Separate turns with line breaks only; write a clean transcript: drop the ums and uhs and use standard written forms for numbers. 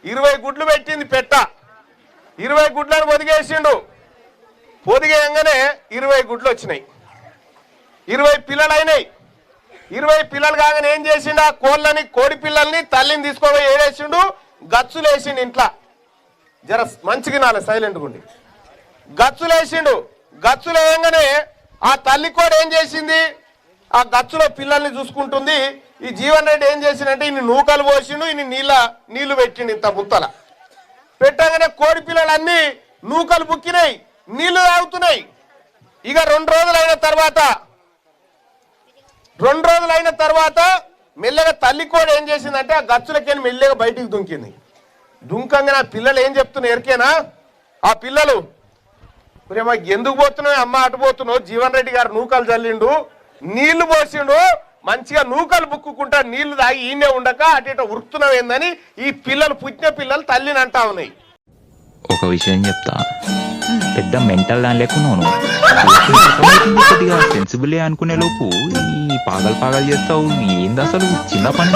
20 గుడ్లు పెట్టింది పెట్ట. 20 గుడ్లను పొదిగేసిండు. పొదిగేయంగానే 20 గుడ్లు వచ్చినాయి. 20 పిల్లలు అయినాయి. 20 పిల్లలు కాగానే ఏం చేసిండు? ఆ కోళ్ళని, కోడి పిల్లల్ని, తల్లిని తీసుకోపోయి ఏడేసిండు, గచ్చులు వేసిండు. ఇంట్లో జర మంచిగా నాలే సైలెంట్గా ఉండి గచ్చులు వేసిండు. గచ్చులు వేయంగానే ఆ తల్లి కూడా ఏం చేసింది? ఆ గచ్చులో పిల్లల్ని చూసుకుంటుంది. ఈ జీవన్ రెడ్డి ఏం చేసిందంటే ఇన్ని నూకలు పోసిండు, ఇన్ని నీళ్లు పెట్టిండు. ఇంత ముత్తల పెట్టగానే కోడి పిల్లలన్నీ నూకలు బుక్కినాయి, నీళ్లు తాగుతున్నాయి. ఇక 2 రోజులైన తర్వాత మెల్లగా తల్లి కూడా ఏం చేసిందంటే ఆ గచ్చులకి మెల్లగా బయటికి దుంకింది. దుంకంగా ఆ పిల్లలు ఏం చెప్తున్నాయి ఎరికేనా? ఆ పిల్లలు మాకు ఎందుకు పోతున్నావు అమ్మ, అటు పోతున్నావు, జీవన్ రెడ్డి గారు నూకలు చల్లిండు, నీళ్లు పోసిండు, మంచిగా నూకలు బుక్కుంటా నీళ్లు తాగి ఈయనే ఉండక అటు ఇటు ఉరుకుతున్నావు ఏందని ఈ పిల్లలు, పుట్టిన పిల్లలు తల్లిని అంటా ఉన్నాయి.
ఒక విషయం చెప్తా, పెద్ద మెంటల్ దాని లేకున్నాను. కొద్దిగా సెన్సిబులే అనుకునే లోపు ఈ పాగలు చేస్తావు ఏంది? అసలు చిన్న పని